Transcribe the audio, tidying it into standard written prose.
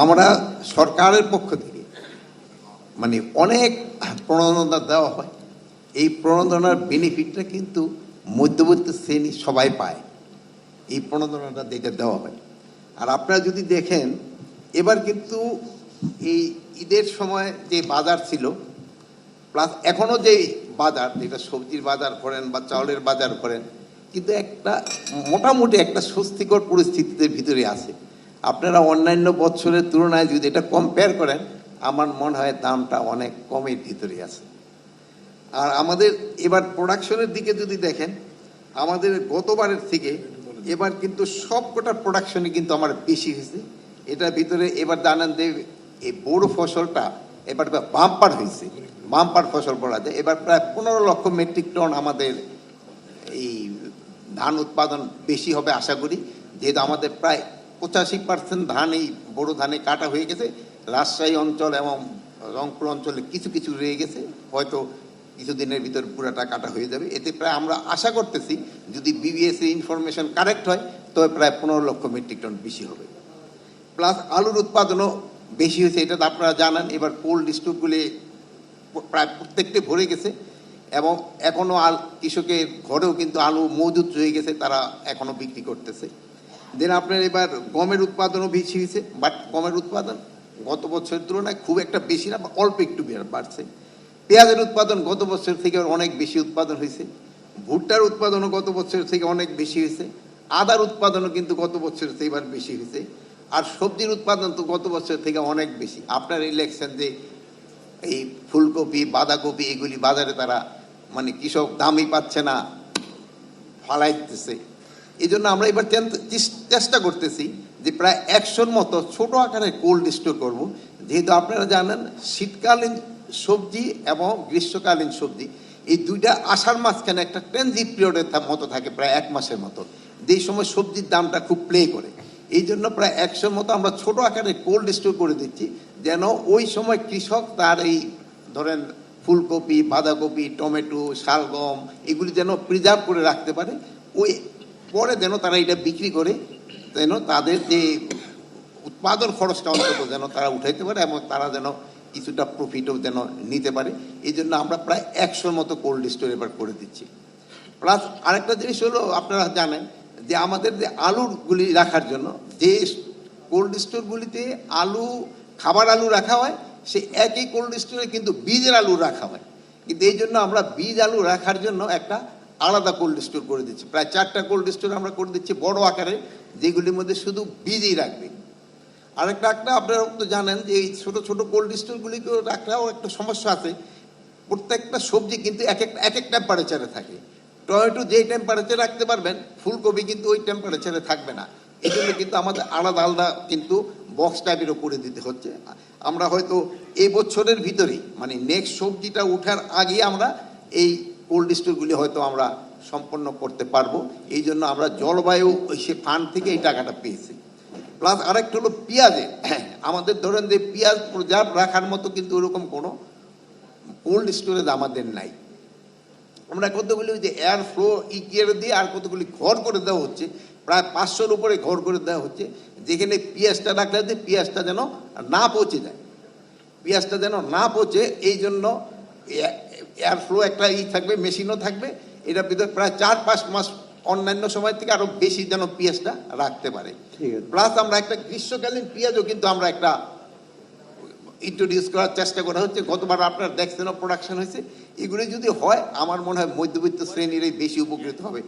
আমরা সরকারের পক্ষ থেকে মানে অনেক প্রণোদনা দেওয়া হয়। এই প্রণোদনার বেনিফিটটা কিন্তু মধ্যবিত্ত শ্রেণী সবাই পায়, এই প্রণোদনাটা যেটা দেওয়া হয়। আর আপনারা যদি দেখেন এবার কিন্তু এই ঈদের সময় যে বাজার ছিল প্লাস এখনও যে বাজার, যেটা সবজির বাজার করেন বা চাউলের বাজার করেন, কিন্তু একটা মোটামুটি একটা স্বস্তিকর পরিস্থিতির ভিতরে আছে। আপনারা অন্যান্য বছরের তুলনায় যদি এটা কম্পেয়ার করেন, আমার মনে হয় দামটা অনেক কমের ভিতরে আছে। আর আমাদের এবার প্রোডাকশনের দিকে যদি দেখেন, আমাদের গতবারের থেকে এবার কিন্তু সবকটা প্রোডাকশনই কিন্তু আমার বেশি হয়েছে। এটার ভিতরে এবার জানেন যে এই বড় ফসলটা এবার বাম্পার হয়েছে, বাম্পার ফসল বলা যায়। এবার প্রায় 15 লক্ষ মেট্রিক টন আমাদের এই ধান উৎপাদন বেশি হবে আশা করি, যেহেতু আমাদের প্রায় 85% ধান এই বড় ধানে কাটা হয়ে গেছে। রাজশাহী অঞ্চল এবং রংপুর অঞ্চলে কিছু কিছু রয়ে গেছে, হয়তো কিছুদিনের ভিতর পুরাটা কাটা হয়ে যাবে। এতে প্রায় আমরা আশা করতেছি যদি বিবিএস এর ইনফরমেশন কারেক্ট হয় তবে প্রায় 15 লক্ষ মেট্রিক টন বেশি হবে। প্লাস আলুর উৎপাদনও বেশি হয়েছে, এটা তো আপনারা জানেন। এবার কোল্ড স্টোরগুলি প্রায় প্রত্যেকটি ভরে গেছে এবং এখনও কৃষকের ঘরেও কিন্তু আলু মজুত রয়ে গেছে, তারা এখনও বিক্রি করতেছে। দেন আপনার এবার গমের উৎপাদনও বেশি হয়েছে, বাট গমের উৎপাদন গত বছরের তুলনায় খুব একটা বেশি না, অল্প একটু বাড়ছে। পেঁয়াজের উৎপাদন গত বছর থেকে অনেক বেশি উৎপাদন হয়েছে। ভুট্টার উৎপাদনও গত বছর থেকে অনেক বেশি হয়েছে। আদার উৎপাদনও কিন্তু গত বছর থেকে এবার বেশি হয়েছে। আর সবজির উৎপাদন তো গত বছর থেকে অনেক বেশি। আপনার ইলেকশন যে এই ফুলকপি, বাঁধাকপি এগুলি বাজারে তারা মানে কৃষক দামই পাচ্ছে না, ফালাই দিতেছে। এই জন্য আমরা এবার চেষ্টা করতেছি যে প্রায় 100-র মতো ছোট আকারে কোল্ড স্টোর করব। যেহেতু আপনারা জানেন শীতকালীন সবজি এবং গ্রীষ্মকালীন সবজি এই দুইটা আষাঢ় মাঝখানে একটা ট্রানজিট পিরিয়ডের মতো থাকে, প্রায় 1 মাসের মতো, যেই সময় সবজির দামটা খুব প্লে করে। এই জন্য প্রায় 100-র মতো আমরা ছোট আকারে কোল্ড স্টোর করে দিচ্ছি, যেন ওই সময় কৃষক তার এই ধরেন ফুলকপি, বাঁধাকপি, টমেটো, শালগম এগুলি যেন প্রিজার্ভ করে রাখতে পারে। ওই পরে যেন তারা এটা বিক্রি করে যেন তাদের যে উৎপাদন খরচটা অন্তত যেন তারা উঠাইতে পারে এবং তারা যেন কিছুটা প্রফিটও যেন নিতে পারে। এই জন্য আমরা প্রায় 100-র মতো কোল্ড স্টোর এবার করে দিচ্ছি। প্লাস আরেকটা জিনিস হলো, আপনারা জানেন যে আমাদের যে আলুগুলি রাখার জন্য যে কোল্ড স্টোরগুলিতে আলু, খাবার আলু রাখা হয়, সে একই কোল্ড স্টোরে কিন্তু বীজের আলু রাখা হয়। কিন্তু এই জন্য আমরা বীজ আলু রাখার জন্য একটা আলাদা কোল্ড স্টোর করে দিচ্ছি। প্রায় 4টা কোল্ড স্টোর আমরা করে দিচ্ছি বড় আকারে, যেগুলির মধ্যে শুধু বীজই রাখবে। আরেকটা আপনারা তো জানেন যে এই ছোটো ছোটো কোল্ড স্টোরগুলিকেও রাখাও একটা সমস্যা আছে। প্রত্যেকটা সবজি কিন্তু এক এক টেম্পারেচারে থাকে। টমেটো যেই টেম্পারেচারে রাখতে পারবেন, ফুলকপি কিন্তু ওই টেম্পারেচারে থাকবে না। এই জন্য কিন্তু আমাদের আলাদা আলাদা কিন্তু বক্স টাইপেরও করে দিতে হচ্ছে। আমরা হয়তো এই বছরের ভিতরেই মানে নেক্সট সবজিটা ওঠার আগেই আমরা এই কোল্ড স্টোরগুলি হয়তো আমরা সম্পন্ন করতে পারবো। এই জন্য আমরা জলবায়ু সে ফান্ড থেকে এই টাকাটা পেয়েছি। প্লাস আরেকটা হলো পেঁয়াজের, আমাদের ধরেন যে পেঁয়াজ প্রিজার্ভ রাখার মতো কিন্তু ওরকম কোনো কোল্ড স্টোরেজ আমাদের নাই। আমরা কতগুলি ওই যে এয়ার ফ্লো ইকিয়ার দিয়ে আর কতগুলি ঘর করে দেওয়া হচ্ছে, প্রায় 500-র উপরে ঘর করে দেওয়া হচ্ছে, যেখানে পেঁয়াজটা রাখলে যে পেঁয়াজটা যেন না পচে যায়, পেঁয়াজটা যেন না পচে। এই জন্য এয়ার ফ্লো একটা থাকবে, মেশিনও থাকবে। এটার ভিতরে প্রায় 4-5 মাস অন্যান্য সময় থেকে আরো বেশি যেন পেঁয়াজটা রাখতে পারে। প্লাস আমরা একটা গ্রীষ্মকালীন পেঁয়াজও কিন্তু আমরা একটা ইন্ট্রোডিউস করার চেষ্টা করা হচ্ছে। গতবার আপনারা দেখছেন প্রোডাকশন হয়েছে। এগুলি যদি হয় আমার মনে হয় মধ্যবিত্ত শ্রেণীরই বেশি উপকৃত হবে।